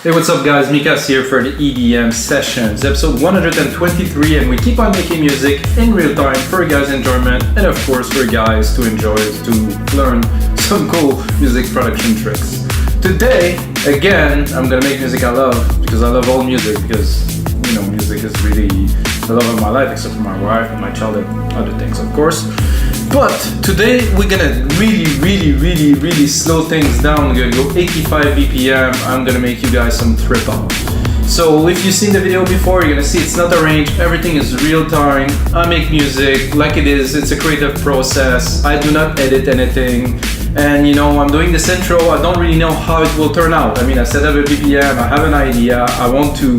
Hey, what's up guys, Mikas here for the EDM Sessions, episode 123, and we keep on making music in real time for you guys' enjoyment and of course for you guys to enjoy, to learn some cool music production tricks. Today, again, I'm gonna make music I love, because I love all music, because, you know, music is really the love of my life, except for my wife and my child and other things, of course. But today we're gonna really slow things down. We're gonna go 85 BPM. I'm gonna make you guys some triphop. So if you've seen the video before, you're gonna see it's not arranged. Everything is real time. I make music like it is. It's a creative process. I do not edit anything. And you know, I'm doing this intro. I don't really know how it will turn out. I mean, I set up a BPM. I have an idea. I want to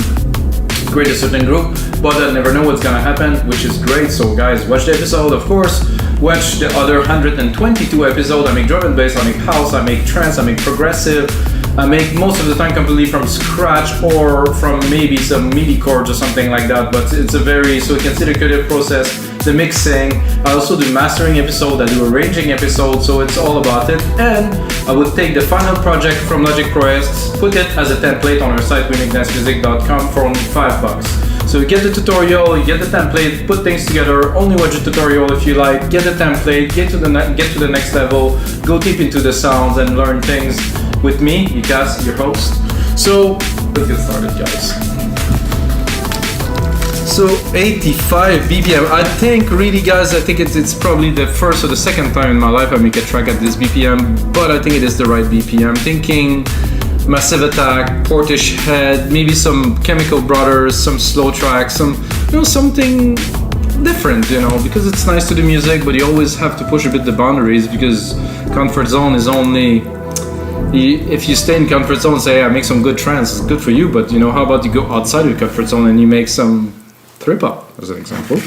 create a certain group, but I never know what's gonna happen, which is great. So guys, watch the episode, of course. Watch the other 122 episodes. I make drum and bass, I make house, I make trance, I make progressive. I make most of the time completely from scratch or from maybe some MIDI chords or something like that, but it's a very, so you can see the creative process, the mixing. I also do mastering episode, I do arranging episode, so it's all about it. And I would take the final project from Logic Pro X, put it as a template on our site, wemakedance.music.com for only $5. So you get the tutorial, you get the template, put things together, only watch the tutorial if you like, get the template, get to the next level, go deep into the sounds and learn things with me, Mikas, your host. So let's get started, guys. So 85 BPM, I think really guys, I think it's probably the first or the second time in my life I make a track at this BPM, but I think it is the right BPM. Thinking Massive Attack, Portish Head, maybe some Chemical Brothers, some slow tracks, some, you know, something different, you know, because it's nice to do music, but you always have to push a bit the boundaries, because comfort zone is only, if you stay in comfort zone and say, hey, I make some good trance, it's good for you, but you know, how about you go outside of your comfort zone and you make some triphop, as an example.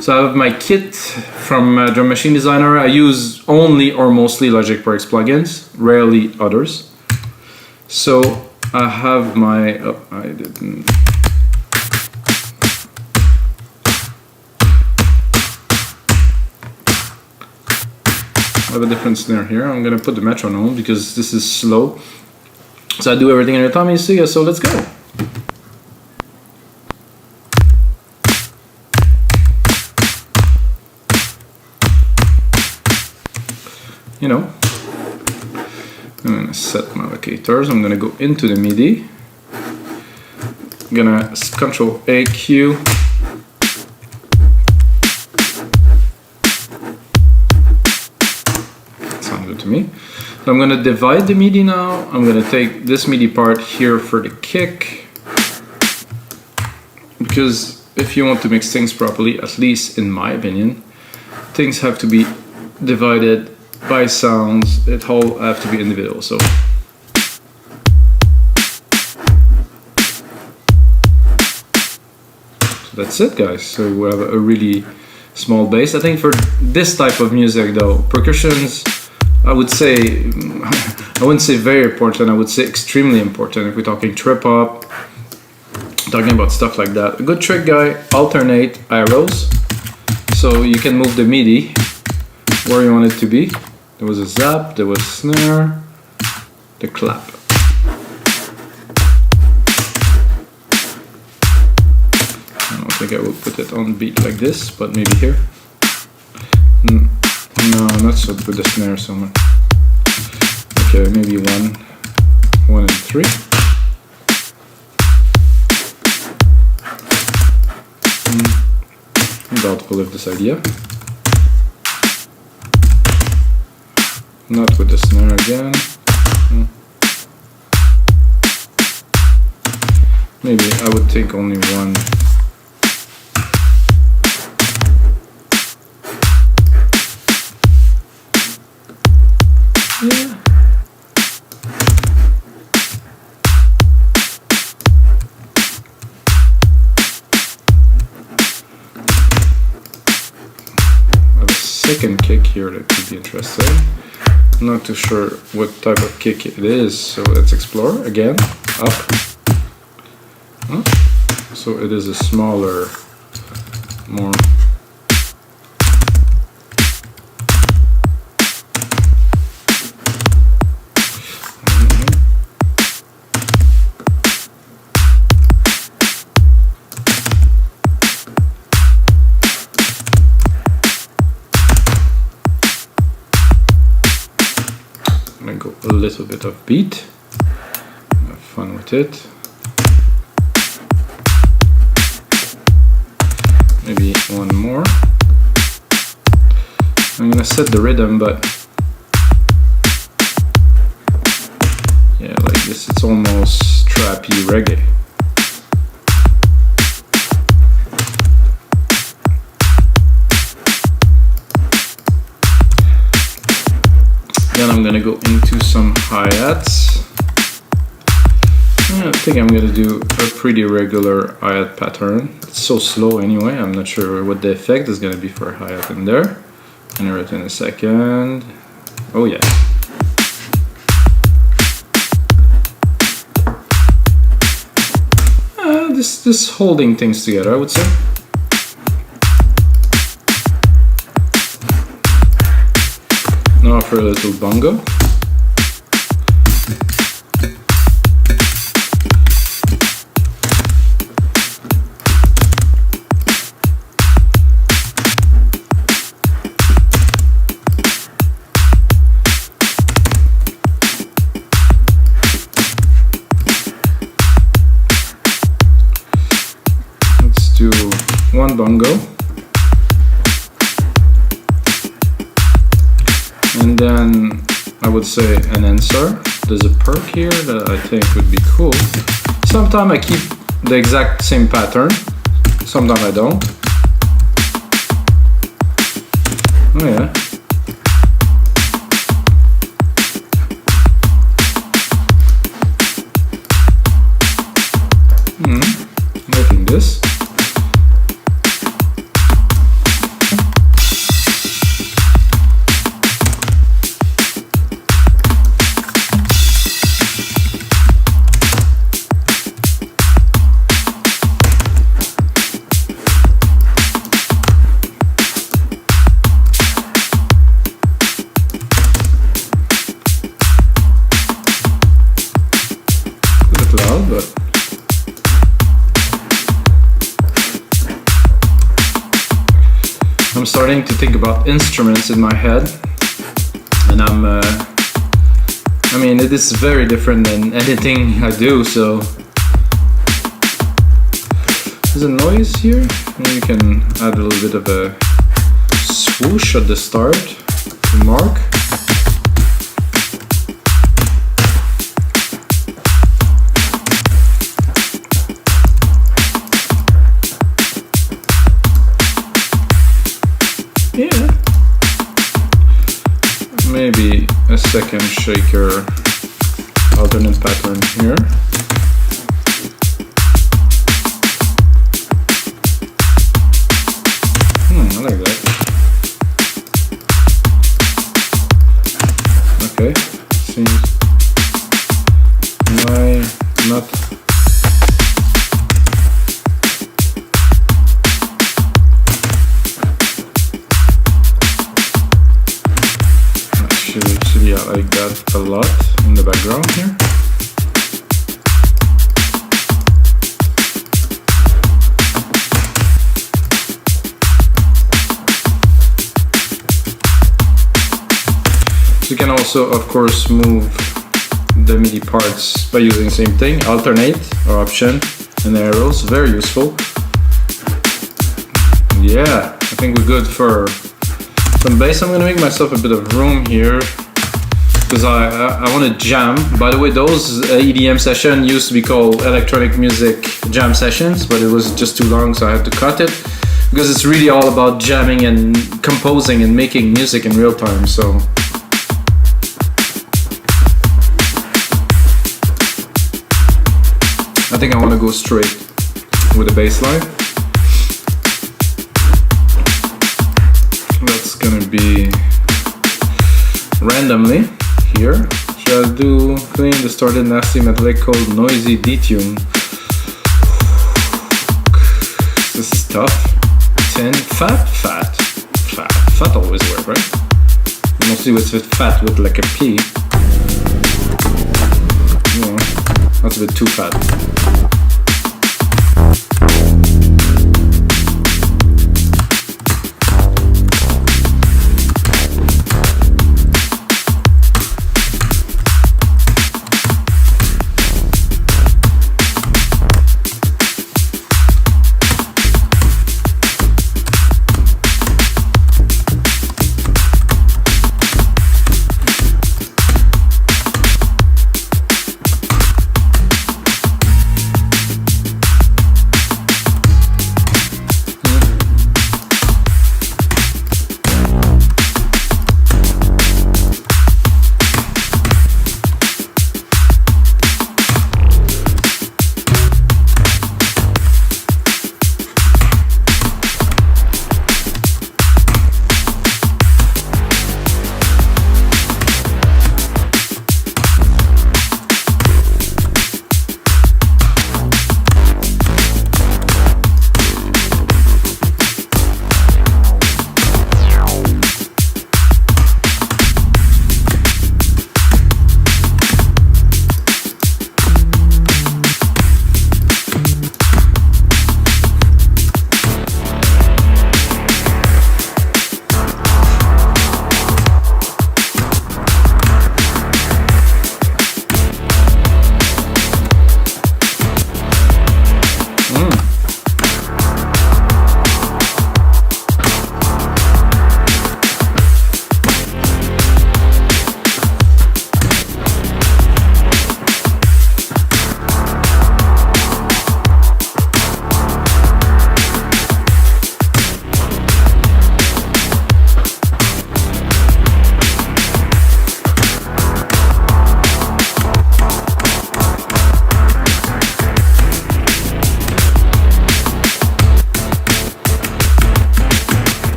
So I have my kit from Drum Machine Designer. I use only or mostly Logic Pro X plugins, rarely others. So I have my, oh, I didn't. I have a different snare here. I'm gonna put the metronome because this is slow. So I do everything in your time, you see, so let's go. You know, I'm gonna set my locators. I'm gonna go into the MIDI. I'm gonna Control AQ. Sounds good to me. So I'm gonna divide the MIDI now. I'm gonna take this MIDI part here for the kick, because if you want to mix things properly, at least in my opinion, things have to be divided by sounds. It all have to be individual. So that's it, guys. So we have a really small bass. I think for this type of music though, percussions, I would say, I wouldn't say very important, I would say extremely important if we're talking trip-hop, talking about stuff like that. A good trick, guy, alternate arrows. So you can move the MIDI where you want it to be. There was a zap, there was snare, the clap. I don't think I will put it on beat like this, but maybe here. No, not so with the snare so much. Okay, maybe one and three. I'm doubtful of this idea. Not with the snare again. Maybe I would take only one. Yeah. I have a second kick here that could be interesting. I'm not too sure what type of kick it is, so let's explore again. Up. So it is a smaller, more. go a little bit of beat. Have fun with it. Maybe one more. I'm gonna set the rhythm, but yeah, like this, it's almost trappy reggae. Then I'm gonna go into some hi-hats. I think I'm gonna do a pretty regular hi-hat pattern. It's so slow anyway, I'm not sure what the effect is gonna be for a hi-hat in there. Enter it in a second. Oh yeah. This holding things together, I would say. Now for a little bongo. Do one bongo, and then I would say an answer. There's a perk here that I think would be cool. Sometimes I keep the exact same pattern, sometimes I don't. Oh yeah. Liking this. Loud, but I'm starting to think about instruments in my head, and I mean, it is very different than anything I do, so there's a noise here. Maybe you can add a little bit of a swoosh at the start to mark. Yeah, maybe a second shaker alternate pattern here. I like that. Okay, seems why not. Actually, I like that a lot in the background here. You can also, of course, move the MIDI parts by using the same thing, alternate or option and arrows, very useful. Yeah, I think we're good for some bass. I'm gonna make myself a bit of room here because I want to jam. By the way, those EDM sessions used to be called electronic music jam sessions, but it was just too long, so I had to cut it because it's really all about jamming and composing and making music in real time. So I think I want to go straight with the bass line. That's gonna be randomly here. Should I do clean, distorted, nasty, metallic, cold, noisy, detune? This is tough. 10, fat always work, right? Mostly with fat with like a P. No, that's a bit too fat.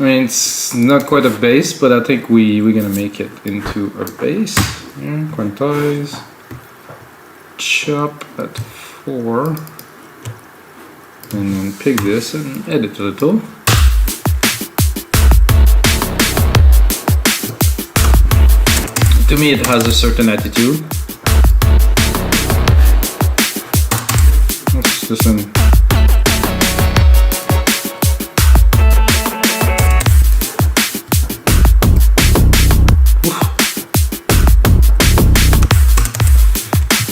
I mean, it's not quite a bass, but I think we're gonna make it into a bass. Yeah, quantize, chop at 4, and then pick this and edit a little. To me, it has a certain attitude. Let's listen.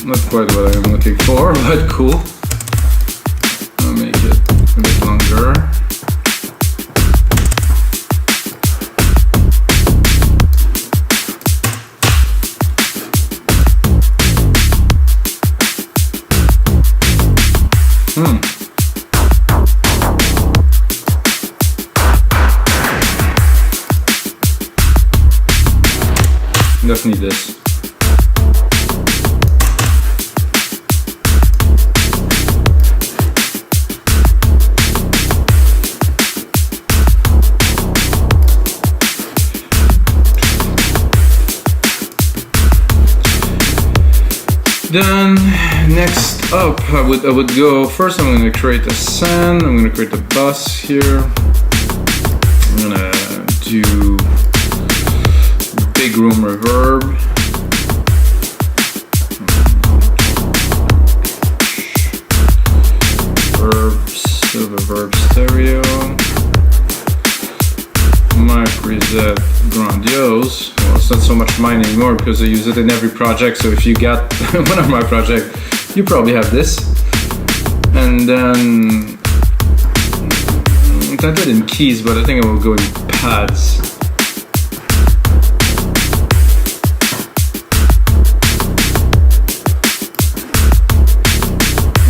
Not quite what I'm looking for, but cool. I'll make it a bit longer. Definitely this. Then next up, I would go first. I'm going to create a send. I'm going to create a bus here. I'm going to do big room reverb. Silver verb stereo. My preset grandiose. Well, it's not so much mine anymore because I use it in every project. So if you got one of my projects, you probably have this. And then I did in keys, but I think I will go in pads.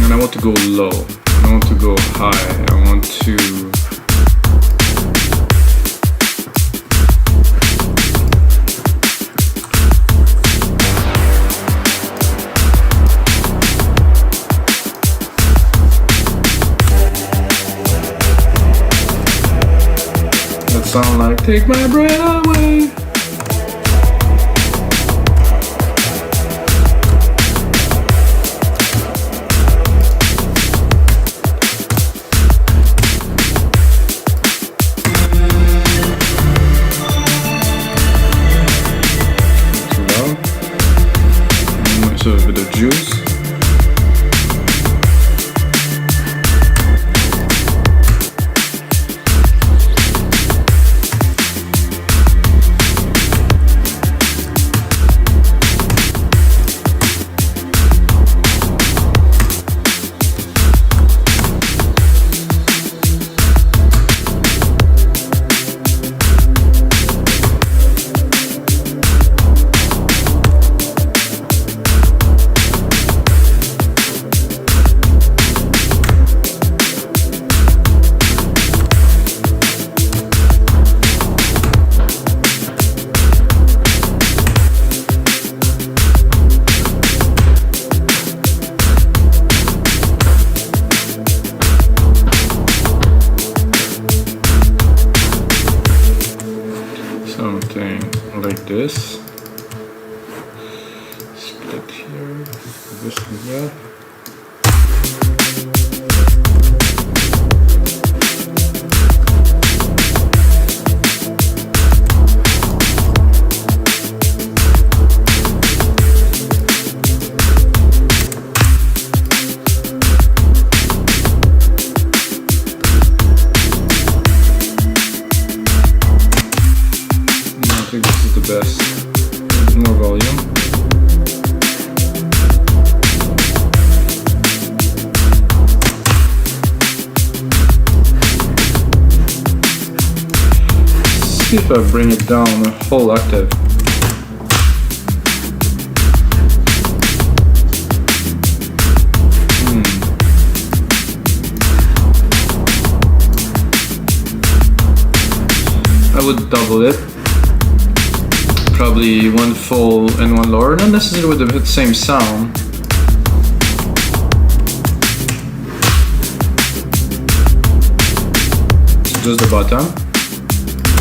And I want to go low. I don't want to go high. I want to sound like take my breath away. Too loud. So a bit of juice. Something like this. Split here, this and that. I think this is the best. More volume. See if I bring it down a whole octave. I would double it. Probably one full and one lower, not necessarily with the same sound. Just the bottom.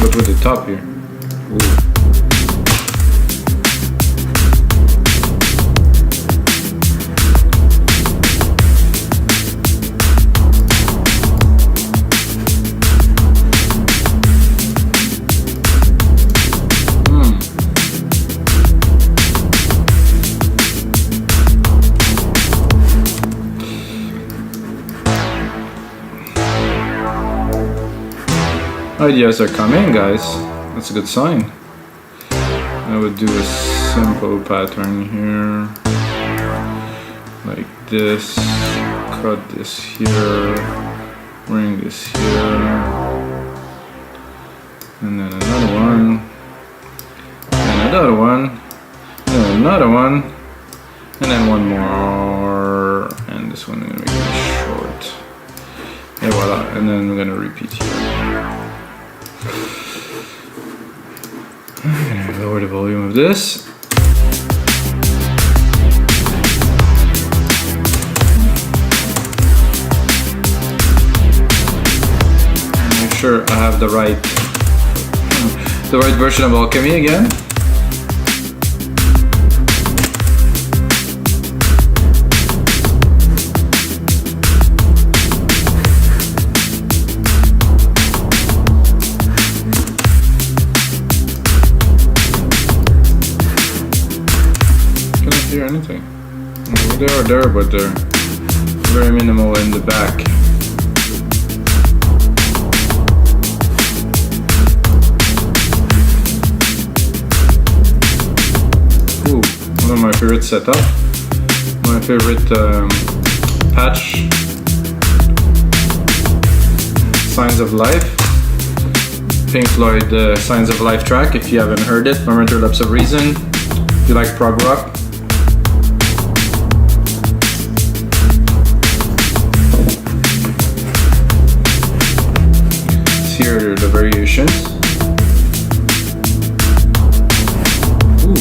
but with the top here. Ooh. Ideas are coming, guys. That's a good sign. I would do a simple pattern here, like this. Cut this here, bring this here, and then another one, and another one, and another one, and then one more, and this one I'm gonna make it short. And voila, and then we're gonna repeat here. I'm gonna lower the volume of this. Make sure I have the right version of Alchemy again. Anything. They are there, but they're very minimal in the back. Ooh, one of my favorite setup. My favorite patch. Signs of Life. Pink Floyd Signs of Life track. If you haven't heard it, Momentary Lapse of Reason. If you like prog rock. Here are the variations. Ooh.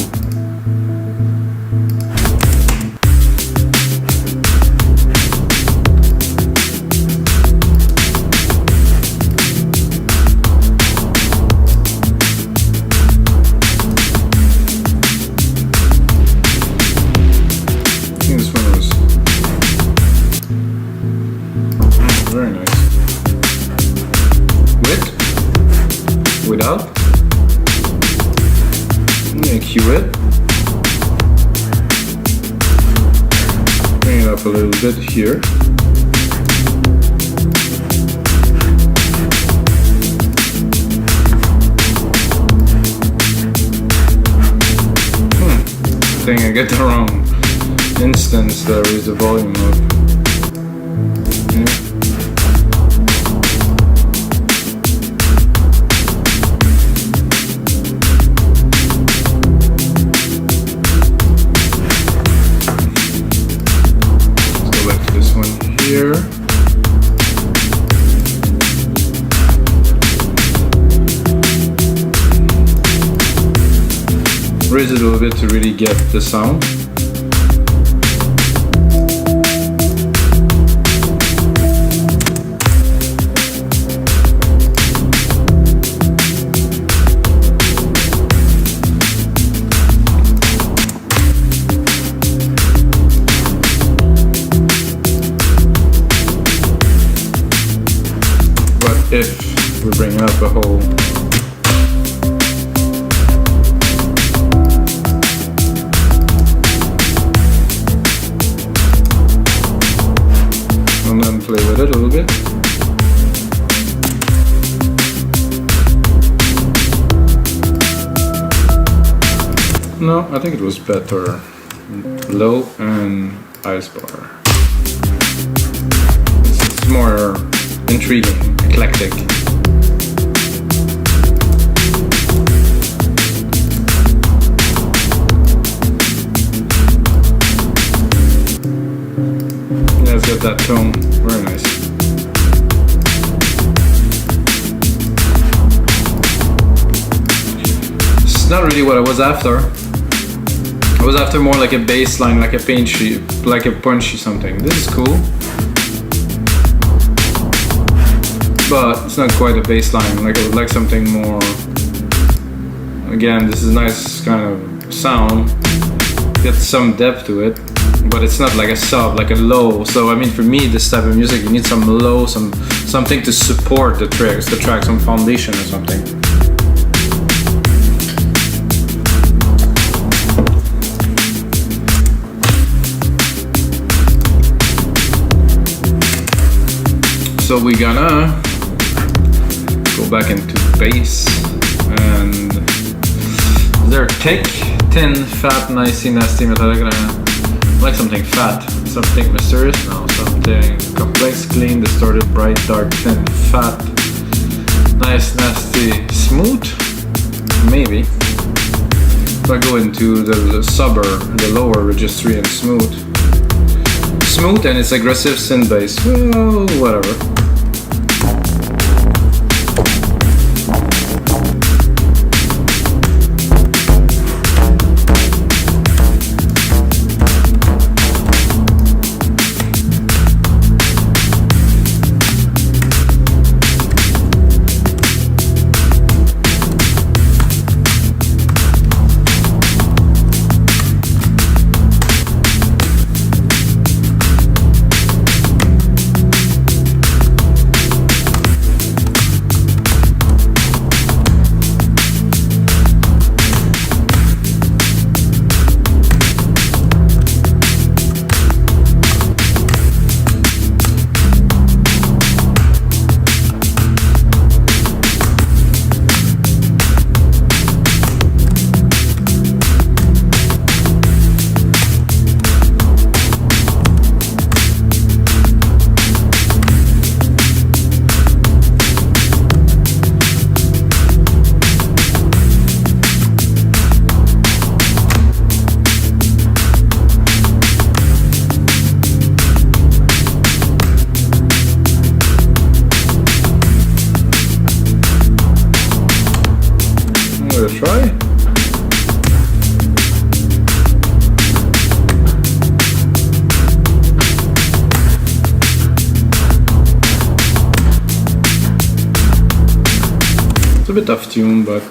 I think this one was very nice. Without. I'm gonna cue it. Bring it up a little bit here. I think I get the wrong instance there is the volume of. Yeah. Here. Raise it a little bit to really get the sound. If we bring up a whole and then play with it a little bit. No, I think it was better low and ice bar. It's more intriguing, eclectic. Yeah, it's got that tone, very nice. It's not really what I was after. I was after more like a bass line, like a punchy something. This is cool. but it's not quite a bass line. Like I would like something more. Again, this is a nice kind of sound. Get some depth to it, but it's not like a sub, like a low. So I mean, for me, this type of music, you need some low, something to support the track, some foundation or something. So we're gonna go back into bass, and they're thick, thin, fat, nicey, nasty, metallic. Like something fat, something mysterious, no, something complex, clean, distorted, bright, dark, thin, fat, nice, nasty, smooth, maybe. If I go into the subber, the lower registry, and smooth, and it's aggressive synth bass, well, whatever. Try. It's a bit off tune, but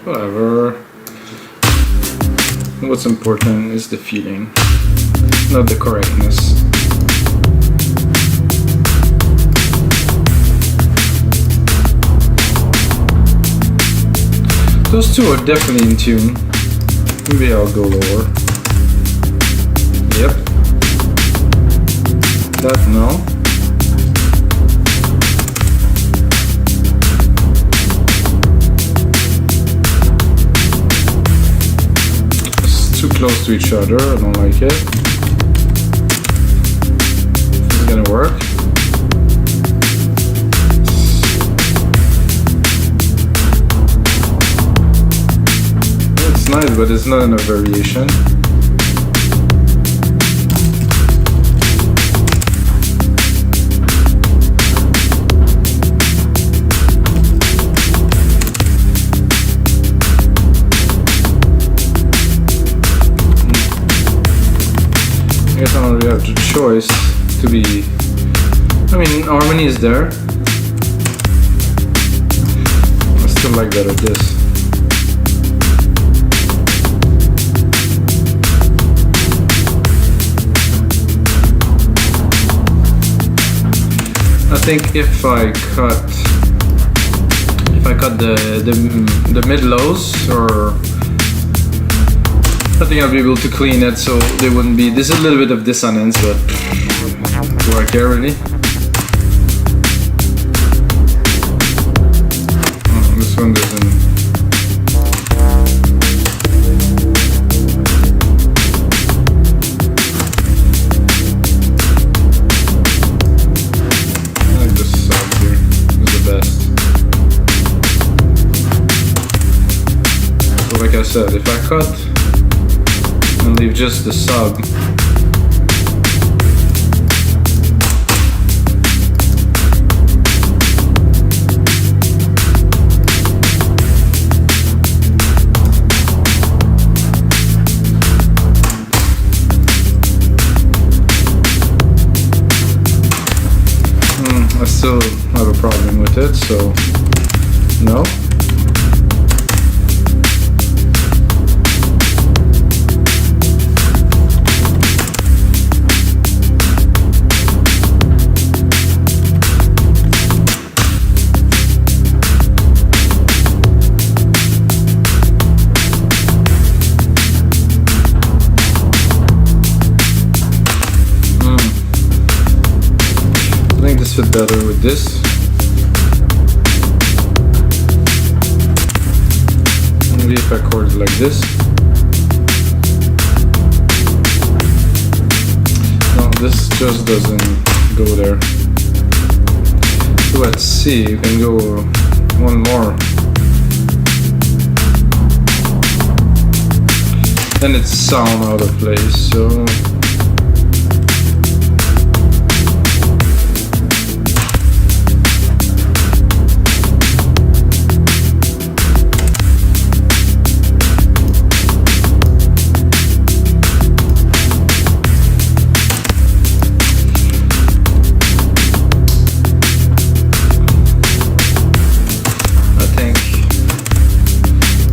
whatever. What's important is the feeling, not the correctness. Those two are definitely in tune. Maybe I'll go lower. Yep. That no. It's too close to each other. I don't like it. This is gonna work. It's nice, but it's not in a variation. I guess I don't really have the choice to be. I mean, harmony is there. I still like better this. I think if I cut the mid lows, or I think I'll be able to clean it so they wouldn't be. There's a little bit of dissonance, but do I care really? Oh, this one doesn't. Like I said, if I cut and leave just the sub, I still have a problem with it, so no. Fit better with this. Maybe if I chord like this. No, this just doesn't go there. So let's see, you can go one more. Then it's sound out of place, so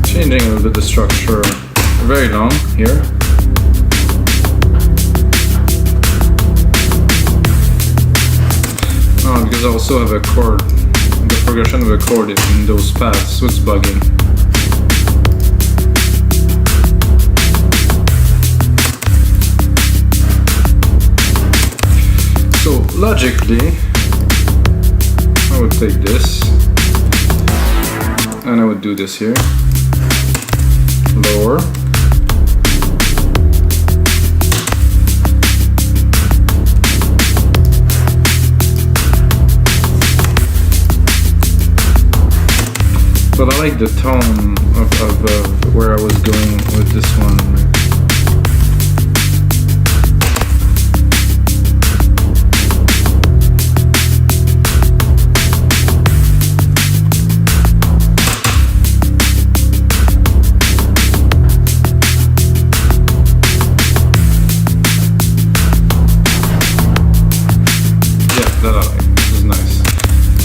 changing a little bit the structure, very long here. Oh, because I also have a chord, the progression of a chord in those paths, so it's bugging. So logically, I would take this, and I would do this here. Lower. But I like the tone of where I was going with this one.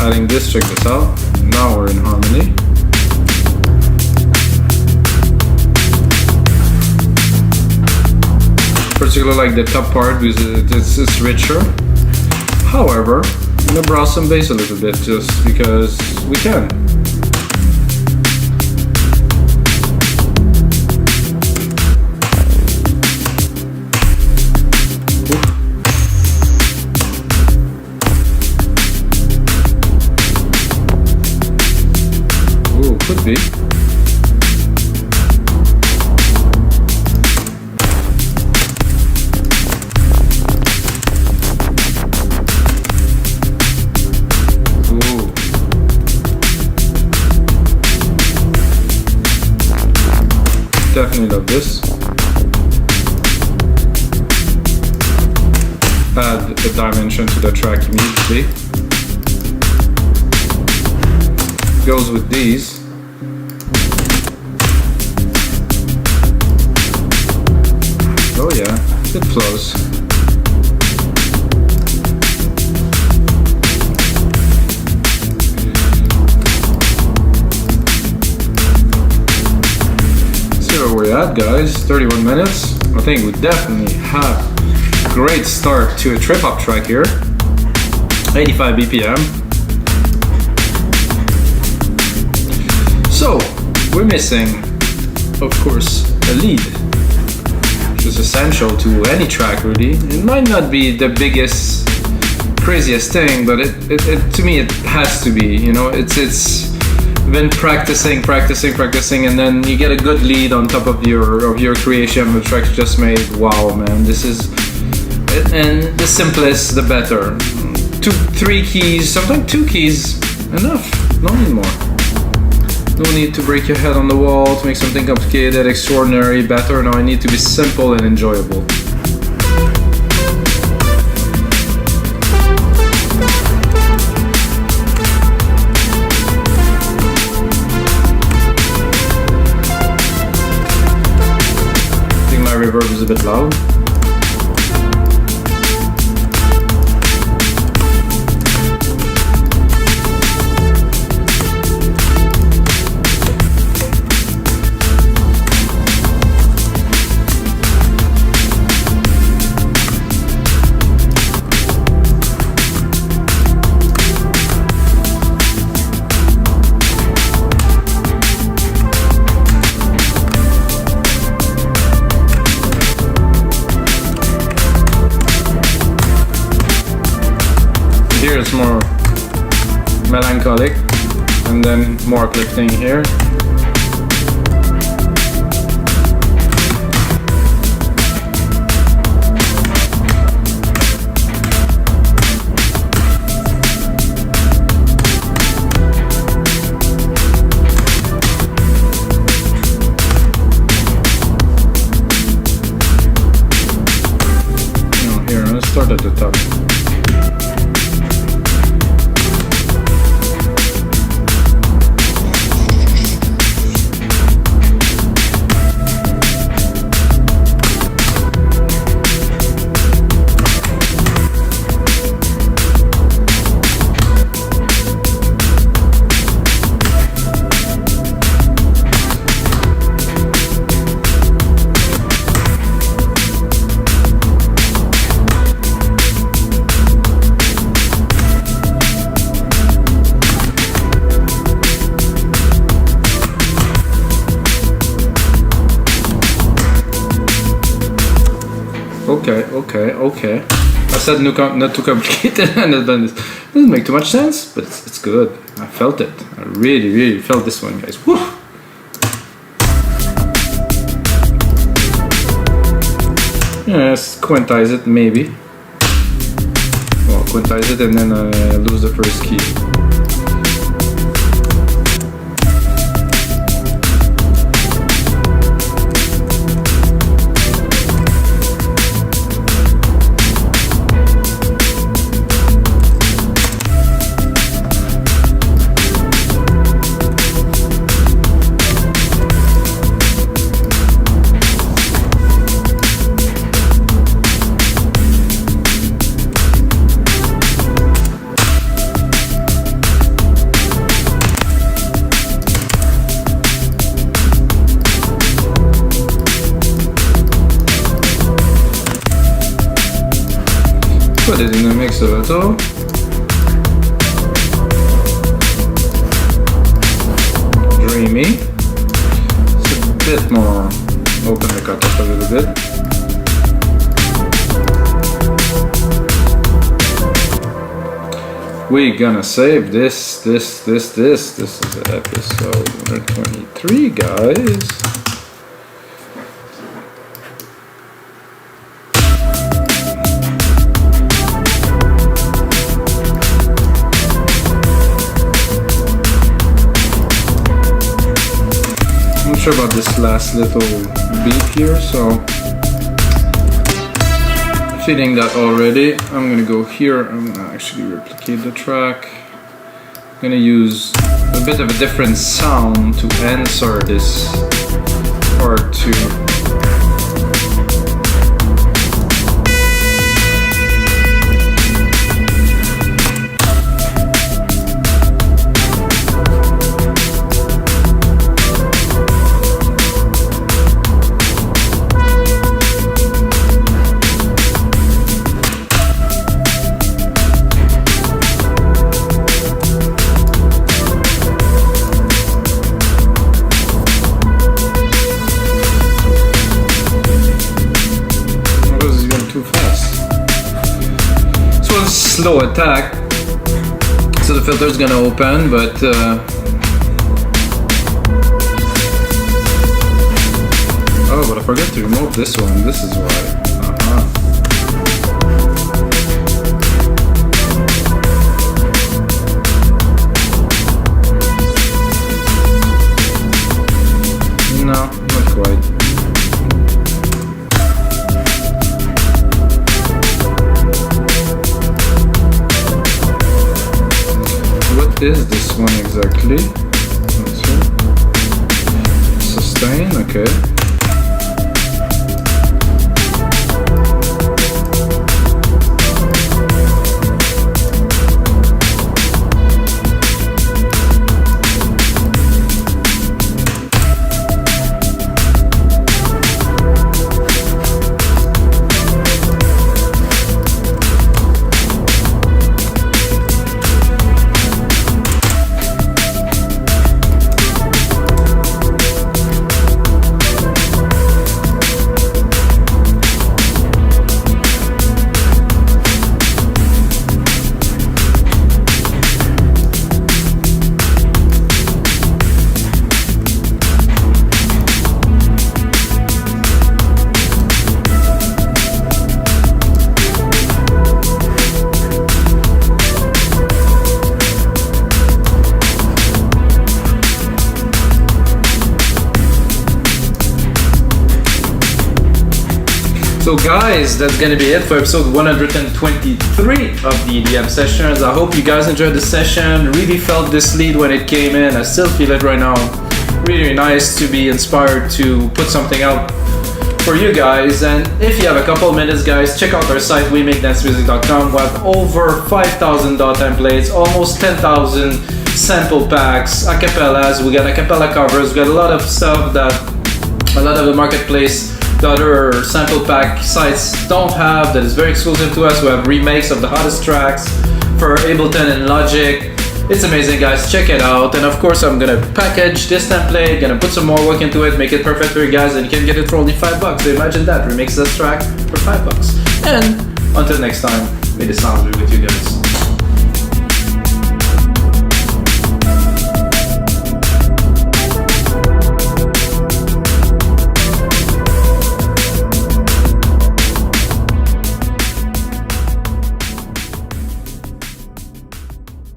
Adding this, check this out. Now we're in harmony. Particularly like the top part because it's richer. However, I'm gonna browse some bass a little bit just because we can. Could be. Ooh. Definitely love this. Add a dimension to the track immediately. Goes with these. Oh yeah, it flows. So where we're at, guys, 31 minutes. I think we definitely have a great start to a trip-hop track here. 85 BPM. So, we're missing, of course, a lead. Is essential to any track, really. It might not be the biggest, craziest thing, but it to me it has to be. You know, it's been practicing, and then you get a good lead on top of your creation. The track just made. Wow, man, this is, and the simplest, the better. 2-3 keys, sometimes 2 keys, enough. No need more. No need to break your head on the wall to make something complicated, extraordinary, better. No, I need to be simple and enjoyable. I think my reverb is a bit loud. melancholic, and then more uplifting here. Start at the top. Okay. I said not too complicated, and it doesn't make too much sense, but it's good. I felt it. I really felt this one, guys. Woo! Yes, quantize it maybe. Well, quantize it and then lose the first key. Put it in the mix a little. Dreamy. It's a bit more. Open the cut up a little bit. We're gonna save this. This is episode 123, guys. Sure about this last little beat here, so feeling that already. I'm gonna go here. I'm gonna actually replicate the track. I'm gonna use a bit of a different sound to answer this part 2. Slow attack, so the filter is gonna open, but oh, but I forgot to remove this one. This is why. No, not quite. What is this one exactly? Let's see. Sustain, okay. So guys, that's gonna be it for episode 123 of the EDM sessions. I hope you guys enjoyed the session. Really felt this lead when it came in. I still feel it right now. Really nice to be inspired to put something out for you guys. And if you have a couple minutes, guys, check out our site, wemakedancemusic.com. We have over 5,000 DAW templates, almost 10,000 sample packs, acapellas. We got acapella covers. We got a lot of stuff that a lot of the marketplace, the other sample pack sites don't have, that is very exclusive to us. We have remakes of the hottest tracks for Ableton and Logic. It's amazing, guys. Check it out. And of course, I'm gonna package this template, gonna put some more work into it, make it perfect for you guys, and you can get it for only $5. So imagine that, remix this track for $5. And until next time, may the sound be with you guys.